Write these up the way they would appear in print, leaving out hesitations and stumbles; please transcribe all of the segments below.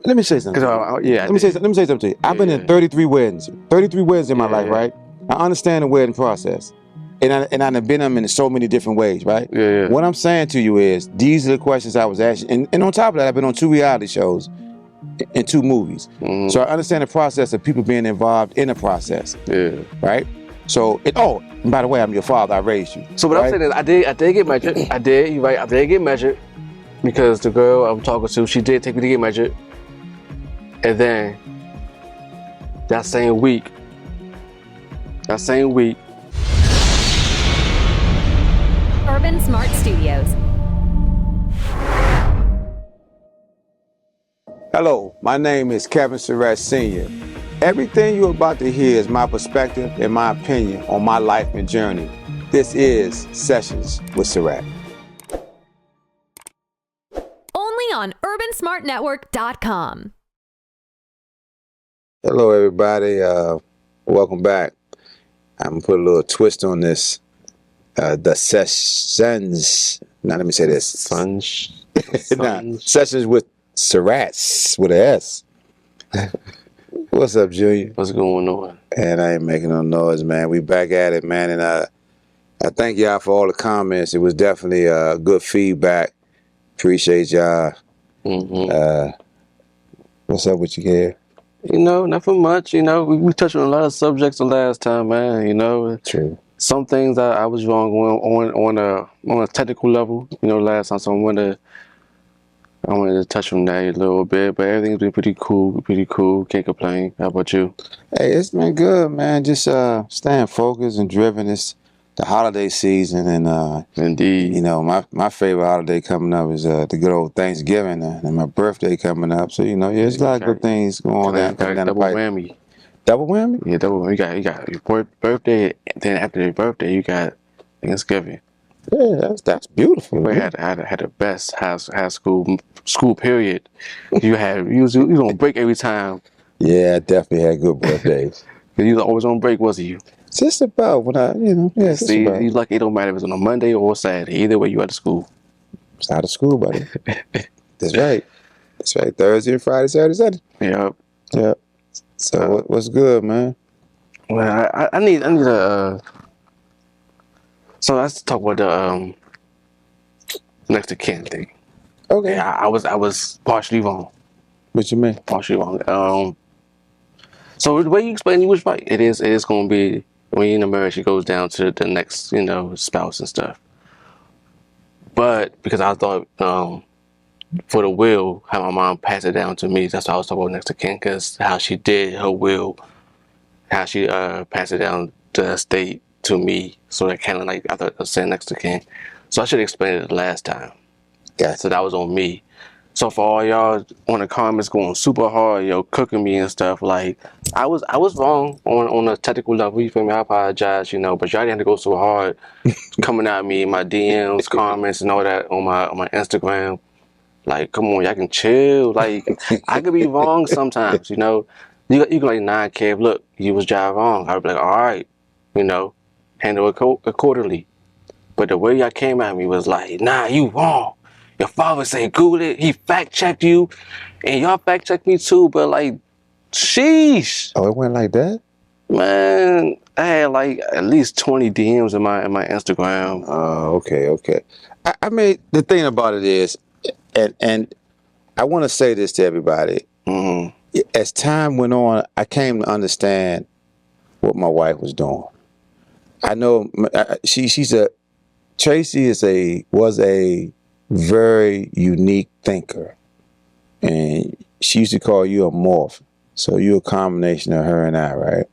Let me say something. Yeah. Let me say something to you. I've been in 33 weddings. 33 weddings in my life, right? I understand the wedding process. And I've been them in so many different ways, right? Yeah. What I'm saying to you is, these are the questions I was asking. And on top of that, I've been on 2 reality shows and 2 movies. Mm-hmm. So I understand the process of people being involved in the process. Yeah. Right? So, and by the way, I'm your father. I raised you. So what I'm saying is, I did get measured. I did. You're right. I did get measured because the girl I'm talking to, she did take me to get measured. And then that same week, Urban Smart Studios. Hello, my name is Kevin Surratt Sr. Everything you're about to hear is my perspective and my opinion on my life and journey. This is Sessions with Surratt. Only on UrbanSmartNetwork.com. Hello, everybody. Welcome back. I'm going to put a little twist on this. The Sessions. Now, let me say this. Sessions with Surratt with an S. What's up, Junior? What's going on? And I ain't making no noise, man. We back at it, man. And I thank y'all for all the comments. It was definitely good feedback. Appreciate y'all. Mm-hmm. What's up with you here? Nothing much. We touched on a lot of subjects the last time, man. True. Some things I was wrong on a technical level, last time. So I wanted to touch on that a little bit, but everything's been pretty cool. Can't complain. How about you? Hey, it's been good, man. Just staying focused and driven. It's the holiday season, and indeed, my favorite holiday coming up is the good old Thanksgiving, and my birthday coming up. So there's a lot of good things going on down the double pipe. Whammy. Double whammy? Yeah, double whammy. You got your birthday, and then after your birthday, you got Thanksgiving. Yeah, that's beautiful. We had the best high school period. You on break every time. Yeah, I definitely had good birthdays. You was always on break, wasn't you? Just about when See, you lucky. It don't matter if it's on a Monday or a Saturday. Either way, you out of school. It's out of school, buddy. That's right. Thursday and Friday, Saturday, Sunday. Yep. So what's good, man? Well, I need a. So let's talk about the next to kin thing. Okay. Yeah, I was partially wrong. What you mean? Partially wrong. So the way you explained, you was right. It is going to be, when you're in a marriage, it goes down to the next, spouse and stuff. But because I thought, for the will, how my mom passed it down to me, that's what I was talking about next to kin, because how she did her will, how she passed it down to the estate to me, so that kind of like I thought I was saying next to kin. So I should have explained it the last time. Yeah. So that was on me. So for all y'all on the comments going super hard, cooking me and stuff, like I was wrong on a technical level. You feel me? I apologize, but y'all didn't have to go so hard coming at me in my DMs, comments, and all that on my Instagram. Like, come on, y'all can chill. Like, I could be wrong sometimes, You can like, nah, Kev, look, you was jive wrong. I would be like, all right, handle it accordingly. But the way y'all came at me was like, nah, you wrong. Your father said Google it. He fact checked you, and y'all fact checked me too. But like, sheesh. Oh, it went like that? Man, I had like at least 20 DMs in my Instagram. Oh, okay. I mean, the thing about it is, and I want to say this to everybody. Mm-hmm. As time went on, I came to understand what my wife was doing. I know Tracy was a very unique thinker, and she used to call you a morph. So you're a combination of her and I, right?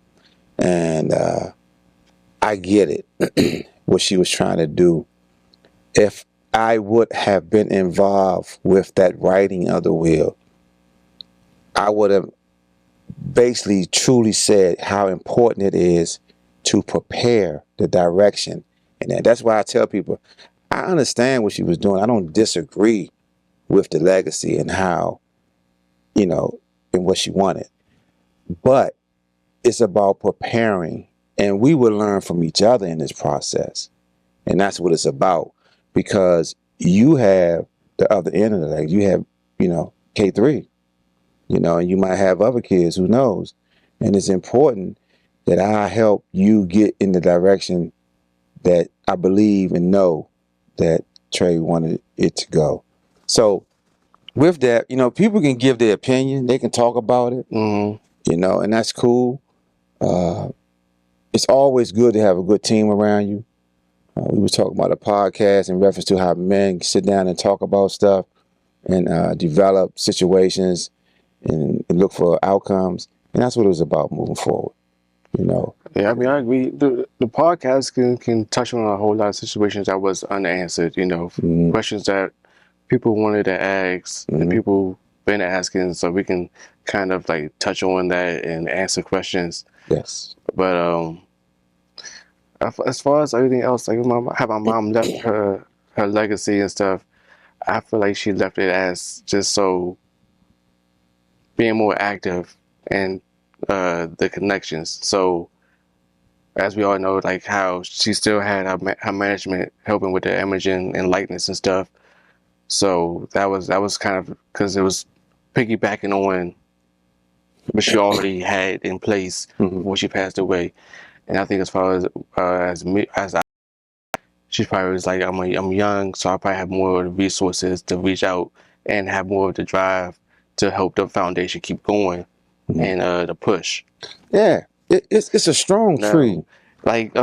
And I get it, what she was trying to do. If I would have been involved with that writing of the will, I would have basically truly said how important it is to prepare the direction. And that's why I tell people, I understand what she was doing. I don't disagree with the legacy and how, and what she wanted. But it's about preparing, and we will learn from each other in this process. And that's what it's about, because you have the other end of the leg. You have, K3. you know, and you might have other kids, who knows? And it's important that I help you get in the direction that I believe and know that Trey wanted it to go. So with that, you know, people can give their opinion, they can talk about it, you know, and that's cool. It's always good to have a good team around you. We were talking about a podcast in reference to how men sit down and talk about stuff and develop situations and look for outcomes. And that's what it was about moving forward, you know. Yeah, I mean, I agree. The podcast can touch on a whole lot of situations that was unanswered, you know, questions that people wanted to ask and people been asking, so we can kind of like touch on that and answer questions. Yes. But as far as everything else, like how my mom left her legacy and stuff, I feel like she left it as just so being more active and the connections. So as we all know, like how she still had her management helping with the imaging and likeness and stuff. So that was kind of because it was piggybacking on what she already had in place before she passed away. And I think as far as me, she probably was like, I'm young, so I probably have more of the resources to reach out and have more of the drive to help the foundation keep going and the push. Yeah, it's a strong tree. Like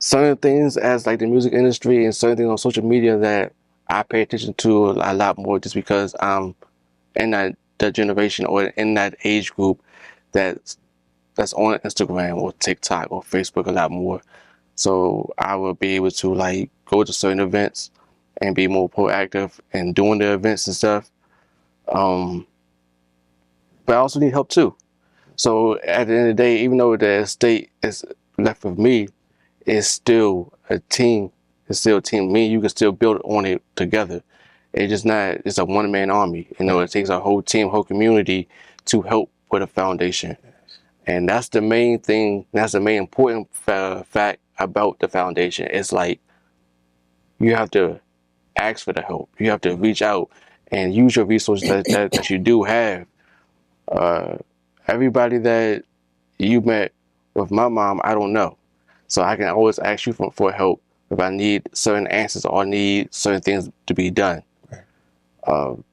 certain things as like the music industry and certain things on social media that I pay attention to a lot more just because I'm in that generation or in that age group that's on Instagram or TikTok or Facebook a lot more. So I will be able to like go to certain events and be more proactive in doing the events and stuff. But I also need help too. So at the end of the day, even though the estate is left with me, it's still a team. It's still a team. Me and you can still build on it together. It's just not, it's a one-man army. You know, it takes a whole team, whole community to help with a foundation. And that's the main thing. That's the main important fact about the foundation. It's like you have to ask for the help. You have to reach out and use your resources that you do have. Everybody that you met with my mom, I don't know. So I can always ask you for help if I need certain answers or need certain things to be done. And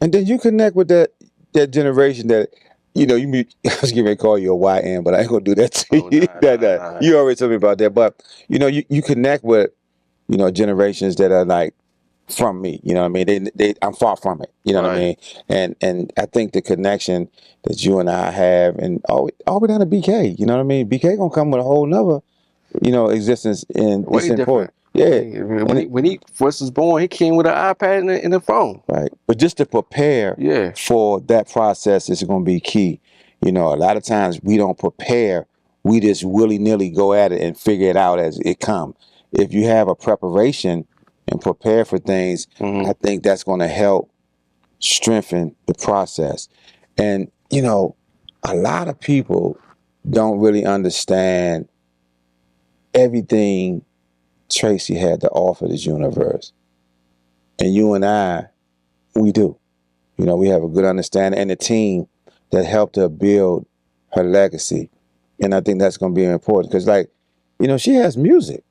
then you connect with that generation that, you know, I was getting ready to call you a YN, but I ain't gonna do that to you. Nah. You already told me about that. But, you know, you connect with, you know, generations that are like from me. You know what I mean? I'm far from it. You know what I mean? And I think the connection that you and I have, and all the way down to BK, you know what I mean? BK gonna come with a whole nother, you know, existence, and it's important. Yeah. When he first was born, he came with an iPad and a phone. Right. But just to prepare for that process is going to be key. You know, a lot of times we don't prepare. We just willy-nilly go at it and figure it out as it comes. If you have a preparation and prepare for things, I think that's going to help strengthen the process. And, you know, a lot of people don't really understand everything Tracy had to offer this universe. And you and I, we do. You know, we have a good understanding and a team that helped her build her legacy. And I think that's going to be important because, like, you know, she has music.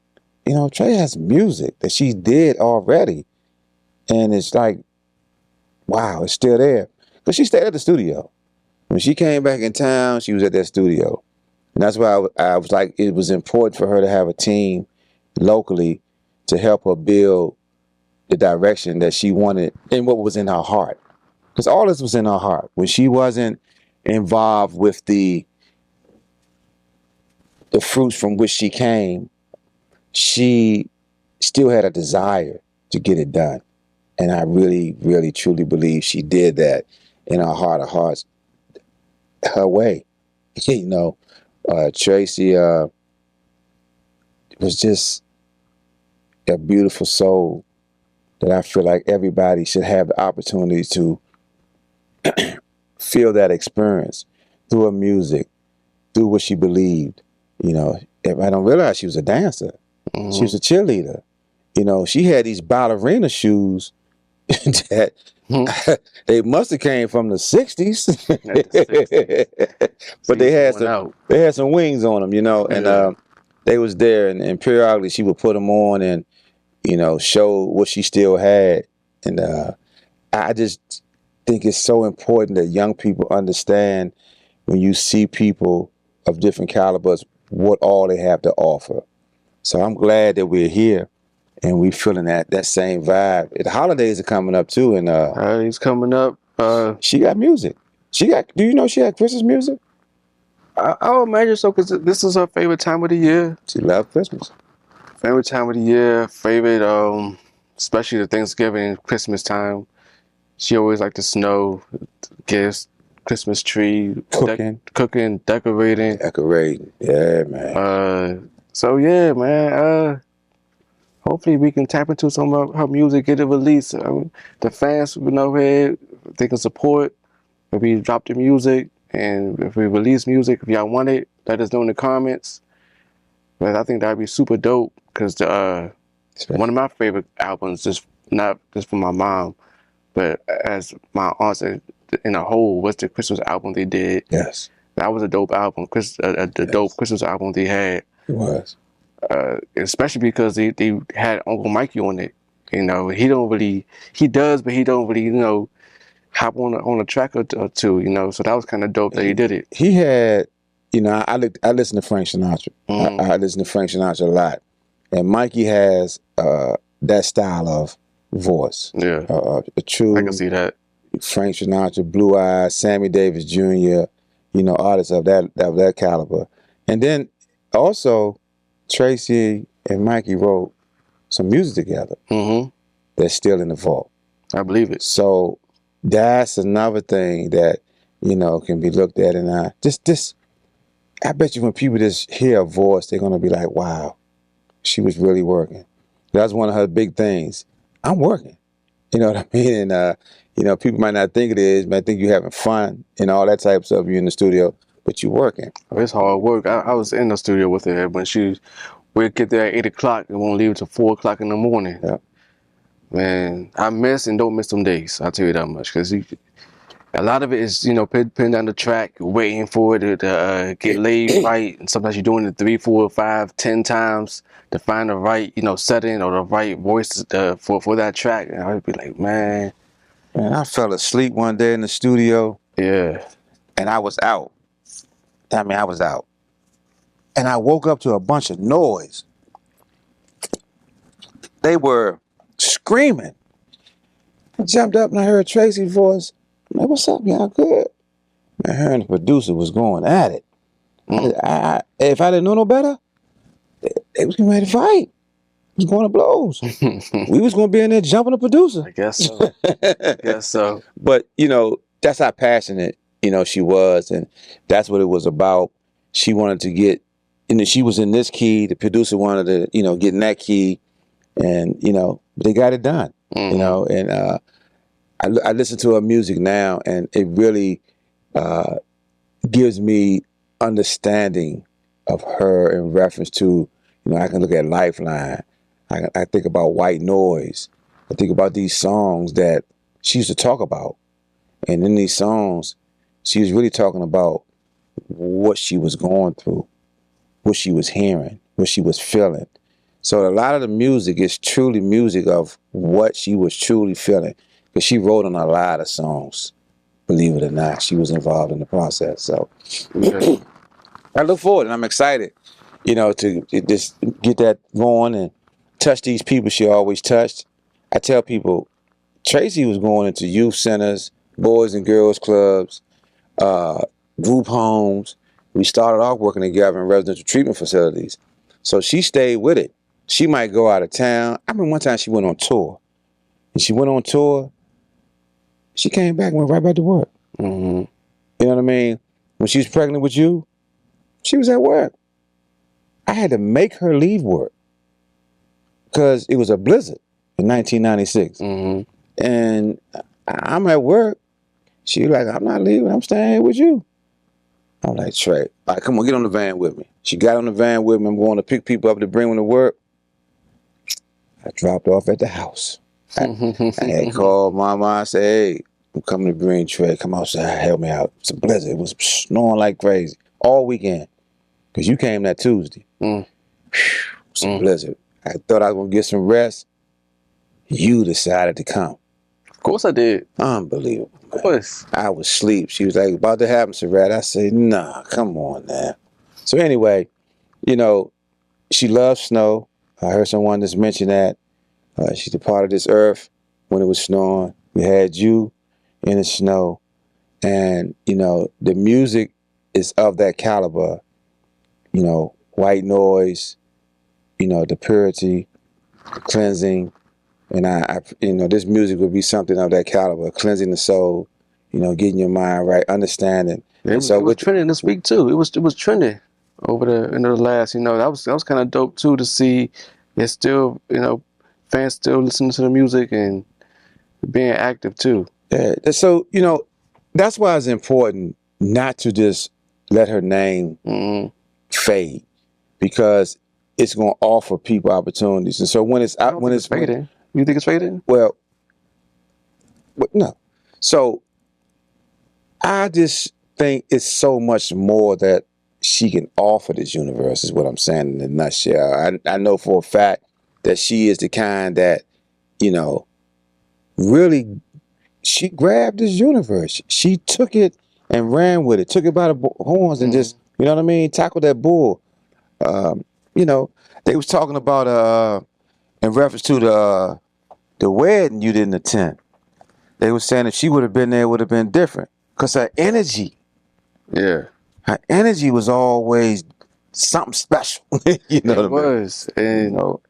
You know, Trey has music that she did already. And it's like, wow, it's still there. Because she stayed at the studio. When she came back in town, she was at that studio. And that's why I was like, it was important for her to have a team locally to help her build the direction that she wanted and what was in her heart. Because all this was in her heart. When she wasn't involved with the fruits from which she came, she still had a desire to get it done. And I really, really, truly believe she did that in her heart of hearts, her way. You know, Tracy was just a beautiful soul that I feel like everybody should have the opportunity to feel that experience through her music, through what she believed. You know, if I don't realize she was a dancer. She was a cheerleader. You know, she had these ballerina shoes that they must have came from the 60s. But they had some wings on them, and they was there, and periodically she would put them on and show what she still had. And I just think it's so important that young people understand when you see people of different calibers what all they have to offer. So I'm glad that we're here and we feeling that same vibe. The holidays are coming up too, and he's coming up. She got music. Do you know she had Christmas music? I would imagine so, because this is her favorite time of the year. She loved Christmas. Favorite time of the year, favorite, especially the Thanksgiving and Christmas time. She always liked the snow, gifts, Christmas tree, cooking, decorating. Yeah, man. So yeah, man. Hopefully we can tap into some of her music, get it released. The fans, here, they can support. If we drop the music, and if we release music, if y'all want it, let us know in the comments. But I think that'd be super dope, because one of my favorite albums, not just from my mom, but as my aunts in a whole, was the Christmas album they did. Yes, that was a dope album. Dope Christmas album they had. It was, especially because they had Uncle Mikey on it. He does, but he don't really hop on a track or two. So that was kind of dope that he did it. He had, I listen to Frank Sinatra. I listen to Frank Sinatra a lot, and Mikey has that style of voice. Yeah, a true. I can see that. Frank Sinatra, Blue Eyes, Sammy Davis Jr. Artists of that caliber, and then also Tracy and Mikey wrote some music together. That's still in the vault. I believe it. So that's another thing that can be looked at, and I bet you when people just hear a voice, they're gonna be like, "Wow, she was really working." That's one of her big things. I'm working. You know what I mean? And people might not think it is, might think you're having fun and all that type of stuff. You're in the studio, but you're working. It's hard work. I was in the studio with her when we'd get there at 8 o'clock and won't leave till 4 o'clock in the morning. Yeah. Man, I miss and don't miss them days. I'll tell you that much, because a lot of it is pinning down the track, waiting for it to get laid right, and sometimes you're doing it 3, 4, 5, 10 times to find the right setting or the right voice for that track. And I'd be like, man, I fell asleep one day in the studio. Yeah, and I was out. I was out, and I woke up to a bunch of noise. They were screaming. I jumped up and I heard Tracy's voice. Man, what's up, y'all? Good. Man, her and the producer was going at it. If I didn't know no better, they was getting ready to fight. It was going to blows. We was going to be in there jumping the producer. I guess so. But, that's how passionate, she was. And that's what it was about. She wanted to get, she was in this key. The producer wanted to, get in that key. And, they got it done, and I listen to her music now, and it really gives me understanding of her in reference to, I can look at Lifeline. I think about White Noise. I think about these songs that she used to talk about. And in these songs, she was really talking about what she was going through, what she was hearing, what she was feeling. So a lot of the music is truly music of what she was truly feeling. Because she wrote on a lot of songs, believe it or not. She was involved in the process. So I look forward, and I'm excited, to just get that going and touch these people she always touched. I tell people, Tracy was going into youth centers, boys and girls clubs, group homes. We started off working together in residential treatment facilities. So she stayed with it. She might go out of town. I remember one time she went on tour. And she went on tour. She came back and went right back to work. You know what I mean? When she was pregnant with you, she was at work. I had to make her leave work because it was a blizzard in 1996. And I'm at work. She was like, I'm not leaving. I'm staying here with you. I'm like, Trey, all right, come on, get on the van with me. She got on the van with me. I'm going to pick people up to bring them to work. I dropped off at the house. I had called Mama. I said, "Hey, I'm coming to bring Trey. Come outside, help me out. It's a blizzard. It was snowing like crazy all weekend because you came that Tuesday. It's a blizzard. I thought I was gonna get some rest. You decided to come. Of course I did. Unbelievable. Of course. I was asleep. She was like, about to happen, Surratt. I said, nah, come on now. So anyway, you know, she loves snow. I heard someone just mention that. She departed this earth when it was snowing. We had you in the snow. And, you know, the music is of that caliber. You know, white noise, you know, the purity, the cleansing. And I you know, this music would be something of that caliber, cleansing the soul, you know, getting your mind right, understanding. It was trending this week too. It was trending over the end of the last. You know, that was kind of dope too to see. It's still, you know, fans still listening to the music and being active too. Yeah. So, you know, that's why it's important not to just let her name fade, because it's going to offer people opportunities. And so when it's out, when it's fading, you think it's fading? Well, no. So I just think it's so much more that she can offer this universe, is what I'm saying in a nutshell. I know for a fact that she is the kind that, you know, really, she grabbed this universe. She took it and ran with it, took it by the horns and just, you know what I mean, tackled that bull. You know, they was talking about, in reference to the wedding you didn't attend. They were saying if she would have been there, it would have been different. Because her energy was always something special. You know It what I mean? was. And You know,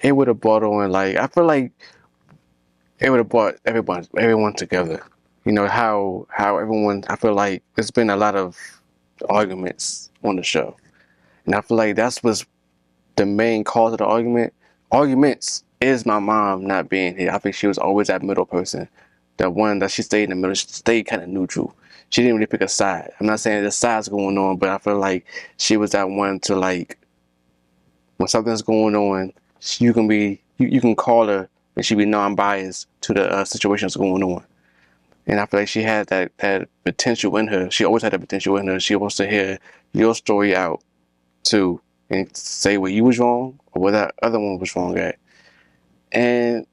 it would have brought on, like, I feel like it would have brought everyone together. You know how everyone. I feel like there's been a lot of arguments on the show, and I feel like that's what's the main cause of the arguments is my mom not being here. I think she was always that middle person, the one that she stayed in the middle. She stayed kind of neutral. She didn't really pick a side. I'm not saying there's sides going on, but I feel like she was that one to, like, when something's going on, you can call her and she be non-biased to the situations going on. And I feel like she had that potential in her. She always had that potential in her. She wants to hear your story out too, and say what you was wrong or what that other one was wrong at. And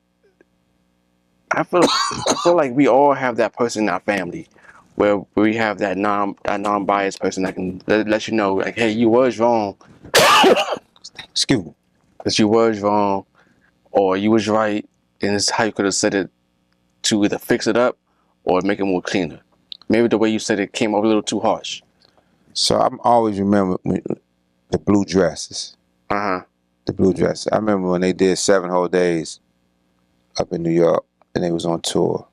I feel like we all have that person in our family where we have that non-biased person that can let you know, like, hey, you was wrong. excuse me. That you was wrong or you was right, and it's how you could have said it to either fix it up or make it more cleaner. Maybe the way you said it came up a little too harsh. So I'm always remember the blue dresses. The blue dresses. I remember when they did 7 whole days up in New York and they was on tour.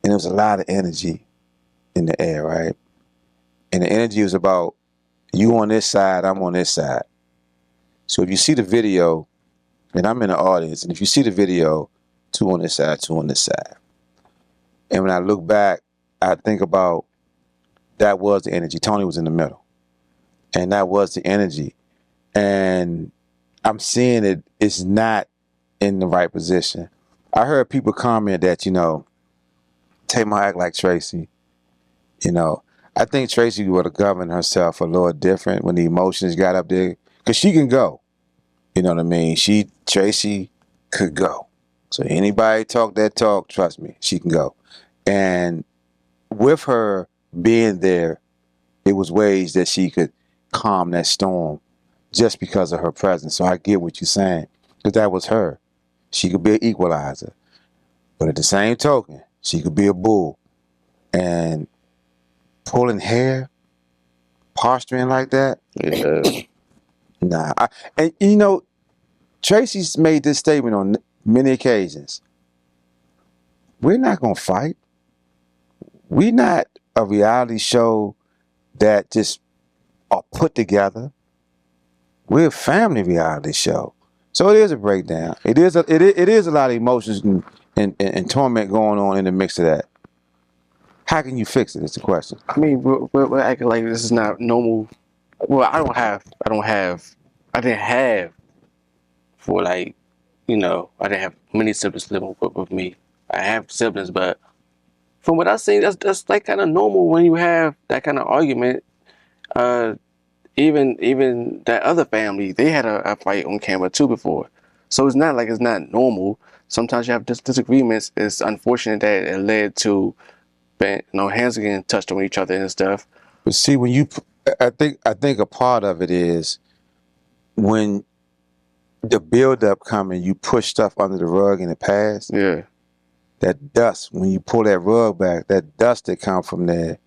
And there was a lot of energy in the air, right? And the energy was about you on this side, I'm on this side. So if you see the video, and I'm in the audience, and if you see the video, 2 on this side, 2 on this side. And when I look back, I think about that was the energy. Tony was in the middle. And that was the energy. And I'm seeing it's not in the right position. I heard people comment that, you know, Tamar act like Tracy. You know, I think Tracy would have governed herself a little different when the emotions got up there. Because she can go. You know what I mean? Tracy could go. So anybody talk that talk, trust me, she can go. And with her being there, it was ways that she could calm that storm just because of her presence. So I get what you're saying, because that was her. She could be an equalizer. But at the same token, she could be a bull. And pulling hair, posturing like that, nah. And you know, Tracy's made this statement on many occasions. We're not going to fight. We're not a reality show that just are put together. We're a family reality show. So it is a breakdown. It is a lot of emotions and torment going on in the mix of that. How can you fix it? It's the question. I mean, we're acting like this is not normal. Well, I don't have I didn't have for like, you know, I didn't have many siblings living with me. I have siblings, but from what I've seen, that's like kind of normal when you have that kind of argument. Uh, even that other family, they had a fight on camera too before, so it's not like it's not normal. Sometimes you have disagreements. It's unfortunate that it led to, you know, hands getting touched on each other and stuff. But see, I think a part of it is when the buildup coming, you push stuff under the rug in the past. Yeah, That dust, when you pull that rug back, that dust that come from there,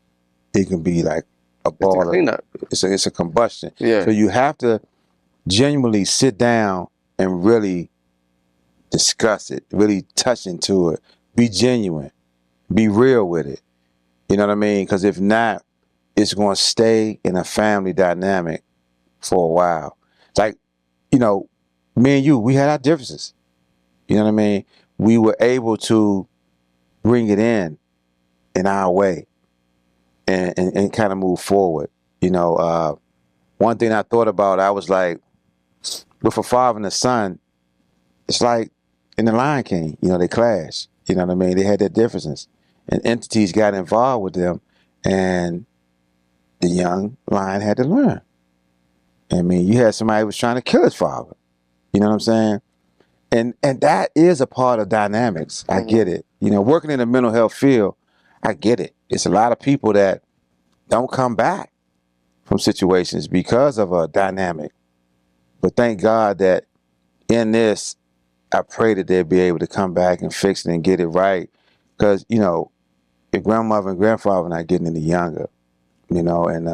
it can be like a it's a ball of, cleanup. it's a combustion. Yeah. So you have to genuinely sit down and really discuss it, really touch into it, be genuine, be real with it. You know what I mean? Because if not, it's going to stay in a family dynamic for a while. Like, you know, me and you, we had our differences. You know what I mean? We were able to bring it in our way and kind of move forward. You know, one thing I thought about, I was like, with a father and a son, it's like in the Lion King, you know, they clash. You know what I mean? They had their differences. And entities got involved with them, and the young lion had to learn. I mean, you had somebody who was trying to kill his father. You know what I'm saying? And that is a part of dynamics. I get it. You know, working in the mental health field, I get it. It's a lot of people that don't come back from situations because of a dynamic. But thank God that in this, I pray that they'll be able to come back and fix it and get it right. Because, you know, your grandmother and grandfather are not getting any younger, you know, and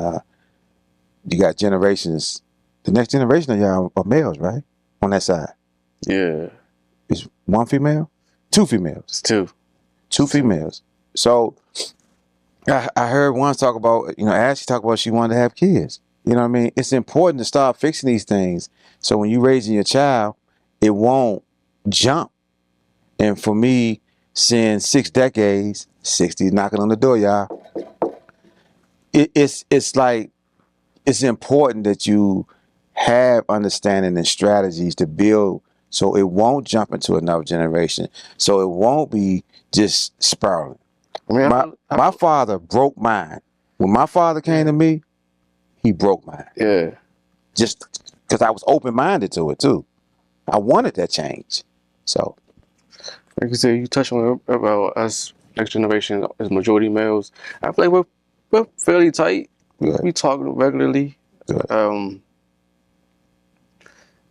you got generations. The next generation of y'all are males, right? On that side. Yeah, Is one female? Two females. it's two. Two females. So I heard one talk about, you know, Ashley talk about she wanted to have kids. You know what I mean? It's important to start fixing these things. So when you're raising your child, it won't jump. And for me, seeing 6 decades, 60 knocking on the door, y'all, it's like, it's important that you have understanding and strategies to build so it won't jump into another generation. So it won't be just spiraling. I mean, My father broke mine. When my father came to me, he broke mine. yeah. Just because I was open-minded to it too. I wanted that change. So Like you said, you touched on about us, next generation is majority males. I feel like we're fairly tight. Good. We talk regularly. Good.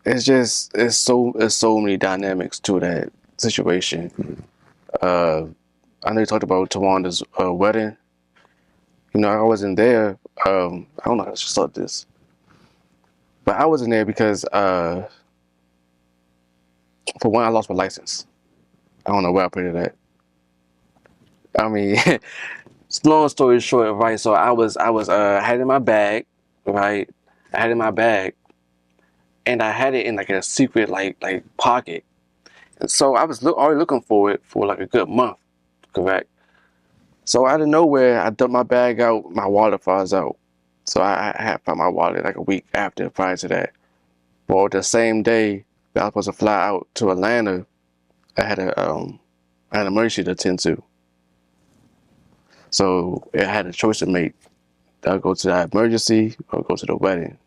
It's so many dynamics to that situation. I know you talked about Tawanda's wedding. You know, I wasn't there. I don't know how to start this, but I wasn't there because for one, I lost my license. I don't know where I put it at. I mean, long story short, right? So I had it in my bag, right? I had it in my bag, and I had it in like a secret like pocket. And so I was already looking for it for like a good month, correct? So out of nowhere, I dumped my bag out, my wallet falls out. So I had found my wallet like a week after, prior to that. Well, the same day that I was supposed to fly out to Atlanta, I had an emergency to attend to. So I had a choice to make. I'll go to that emergency or go to the wedding.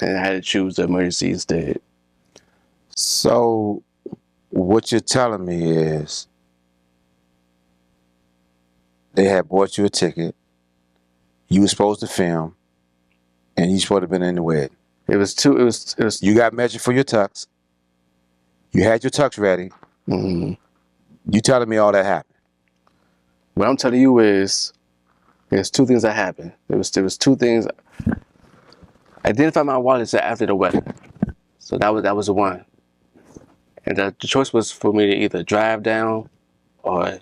And I had to choose the emergency instead. So what you're telling me is they had bought you a ticket, you were supposed to film, and you supposed to have been in the wedding. It was You got measured for your tux. You had your tux ready. mm-hmm. You telling me all that happened. What I'm telling you is there's two things that happened. There was two things. I identified my wallet after the wedding. So that was the one. And the choice was for me to either drive down or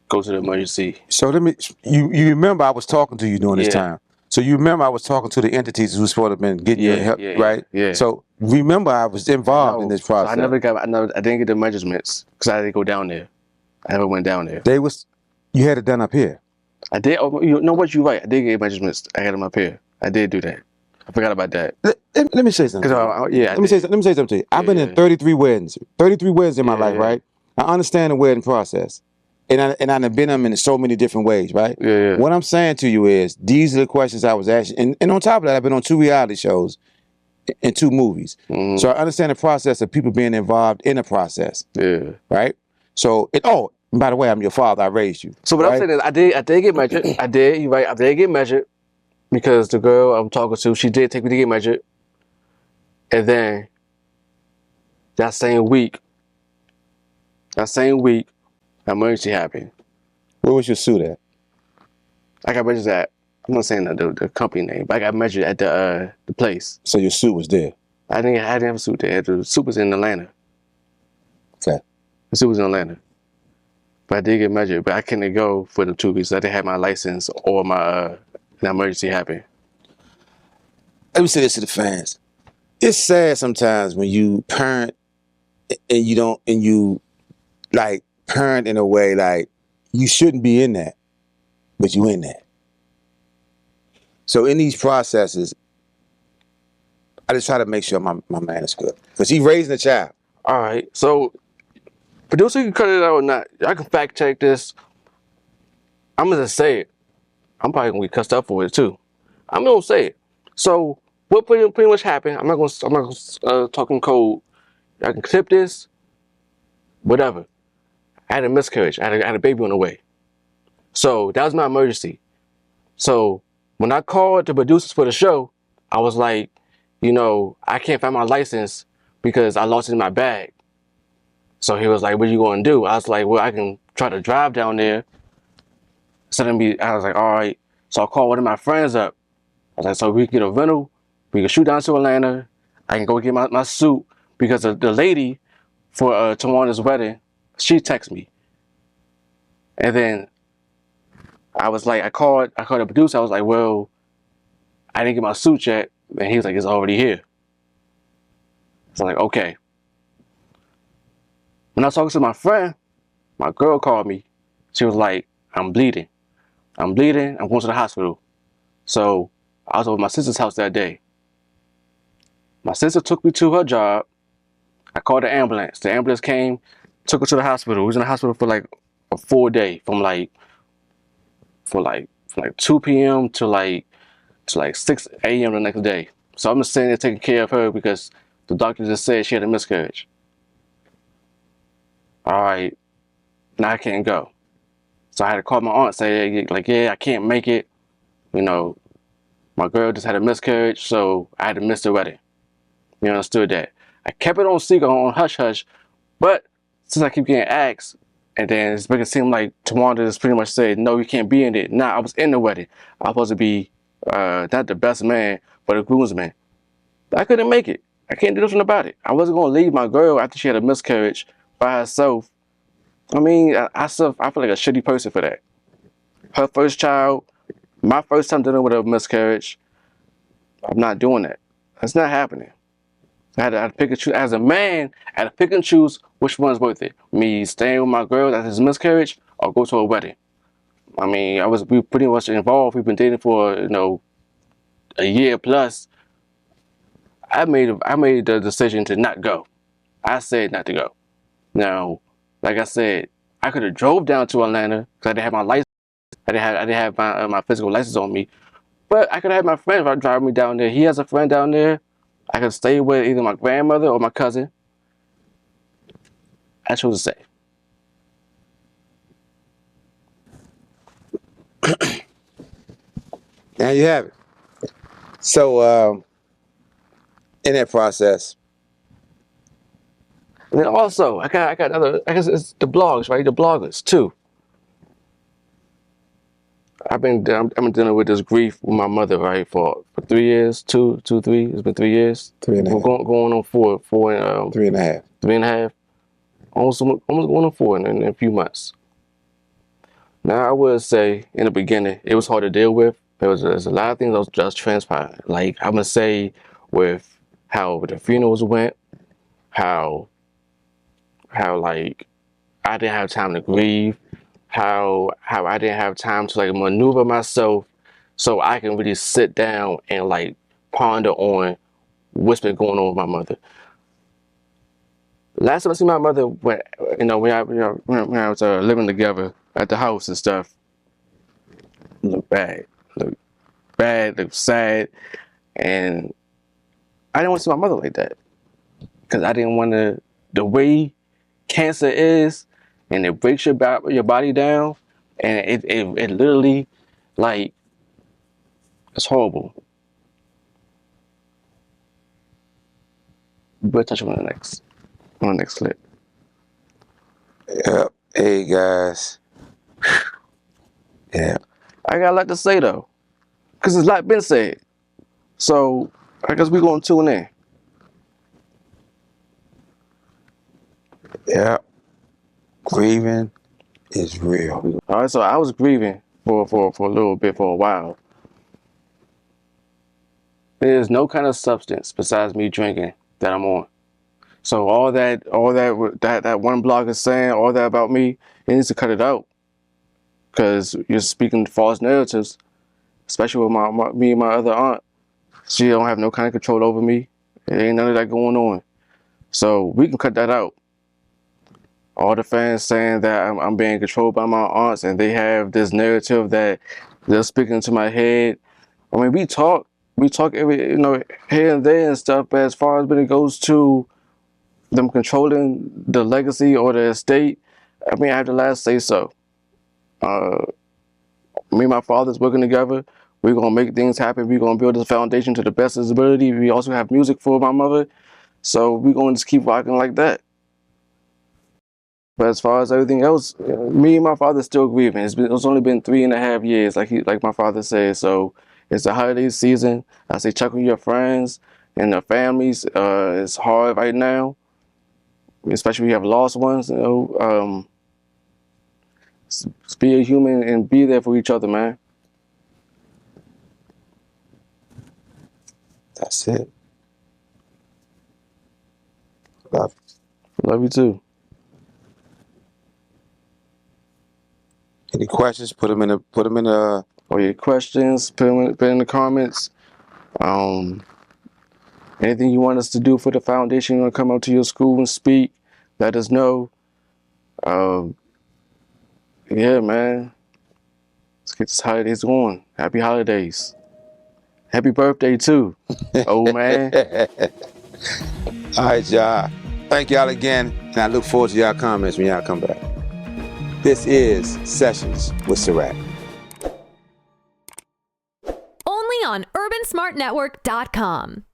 go to the emergency. So let me, you remember I was talking to you during this time. So you remember I was talking to the entities who was supposed to have been getting your help, right? Yeah. So remember I was involved in this process. So I didn't get the measurements because I didn't go down there. I never went down there. You had it done up here. I did. Oh, you know what? You're right. I did get measurements. I got them up here. I did do that. I forgot about that. Let me say something. Yeah. Let me say something to you. I've been in 33 weddings in my life, right? I understand the wedding process, and I've been them in so many different ways, right? Yeah. What I'm saying to you is these are the questions I was asking, and on top of that, I've been on 2 reality shows and 2 movies, so I understand the process of people being involved in the process. Yeah. Right. So by the way, I'm your father. I raised you. So what I'm saying is, I did get measured. I did. You're right. I did get measured because the girl I'm talking to, she did take me to get measured, and then that same week, emergency happened. Where was your suit at? I got measured at. I'm not saying the company name, but I got measured at the place. So your suit was there. I didn't have a suit there. The suit was in Atlanta. Okay. The suit was in Atlanta. But I did get measured, but I couldn't go for the 2 weeks. I didn't have my license or my an emergency happened. Let me say this to the fans. It's sad sometimes when you parent and you like parent in a way like you shouldn't be in that, but you in that. So in these processes, I just try to make sure my man is good. Because he's raising a child. All right. So, producer, you can cut it out or not. I can fact check this. I'm going to say it. I'm probably going to get cussed up for it too. I'm going to say it. So, what pretty much happened, I'm not going to talk in code. I can clip this, whatever. I had a miscarriage. I had a baby on the way. So, that was my emergency. So, when I called the producers for the show, I was like, I can't find my license because I lost it in my bag. So he was like, what are you going to do? I was like, well, I can try to drive down there. I was like, all right. So I called one of my friends up. I was like, so we can get a rental. We can shoot down to Atlanta. I can go get my suit because the lady for Tawanda's wedding, she texted me. And then I was like, I called the producer. I was like, well, I didn't get my suit yet. And he was like, it's already here. So I'm like, okay. When I was talking to my friend, my girl called me. She was like, I'm bleeding. I'm going to the hospital. So I was over at my sister's house that day. My sister took me to her job. I called the ambulance. The ambulance came, took her to the hospital. We was in the hospital for like a full day, from 2 p.m. to like 6 a.m. the next day. So I'm just sitting there taking care of her because the doctor just said she had a miscarriage. All right, now I can't go. So I had to call my aunt, say, like, yeah, I can't make it. My girl just had a miscarriage, so I had to miss the wedding. You understood that. I kept it on secret, on hush hush, but since I keep getting asked, and then it's making it seem like Towanda just pretty much said, no, you can't be in it. Nah, I was in the wedding. I was supposed to be not the best man, but a groomsman. I couldn't make it. I can't do nothing about it. I wasn't going to leave my girl after she had a miscarriage by herself. I mean, I feel like a shitty person for that. Her first child, my first time dealing with a miscarriage, I'm not doing that. That's not happening. I had to pick and choose. As a man, I had to pick and choose which one's worth it. Me staying with my girl after his miscarriage or go to a wedding. I mean, we pretty much involved. We've been dating for, a year plus. I made the decision to not go. I said not to go. Now, like I said, I could have drove down to Atlanta because I didn't have my license. I didn't have my physical license on me. But I could have my friend drive me down there. He has a friend down there. I could stay with either my grandmother or my cousin. I chose to stay. Now you have it. So in that process, and then also I got other. I guess it's the blogs, right? The bloggers too. I've been dealing with this grief with my mother, right, for 3 years, 3. It's been 3 years. 3.5. Going on 4. 3.5. 3.5. Almost going on 4 in a few months. Now I would say in the beginning it was hard to deal with. There's a lot of things that was just transpiring. Like I'm gonna say with how the funerals went, how like I didn't have time to grieve, how I didn't have time to like maneuver myself so I can really sit down and like ponder on what's been going on with my mother. Last time I see my mother, when I was living together at the house and stuff, looked looked sad, and I didn't want to see my mother like that because I didn't want to. The way cancer is, and it breaks your body down, and it literally, like, it's horrible. We'll touch on the next clip. Yep. Hey guys. Yeah. I got a lot to say though, because it's a lot been said. So I guess we're gonna tune in. Yeah. Grieving is real. All right, so I was grieving for a little bit, for a while. There's no kind of substance besides me drinking that I'm on. So all that one blog is saying, all that about me, it needs to cut it out. Because you're speaking false narratives, especially with me and my other aunt. She don't have no kind of control over me. There ain't none of that going on. So we can cut that out. All the fans saying that I'm being controlled by my aunts, and they have this narrative that they're speaking into my head. I mean, we talk every, here and there and stuff, but as far as when it goes to them controlling the legacy or the estate, I mean, I have the last say so. Me and my father's working together. We're going to make things happen. We're going to build this foundation to the best of his ability. We also have music for my mother. So we're going to just keep rocking like that. But as far as everything else, me and my father still grieving. It's only been 3.5 years, like my father said. So it's the holiday season. I say check on your friends and their families. It's hard right now, especially when you have lost ones. Just be a human and be there for each other, man. That's it. Love. Love you too. Any questions? Put them in a. Or your questions, put in the comments. Anything you want us to do for the foundation, you want to come out to your school and speak, let us know. Yeah, man. Let's get this holidays going. Happy holidays. Happy birthday too, old man. All right, y'all. Thank y'all again, and I look forward to y'all comments when y'all come back. This is Sessions with SirRatt. Only on UrbanSmartNetwork.com.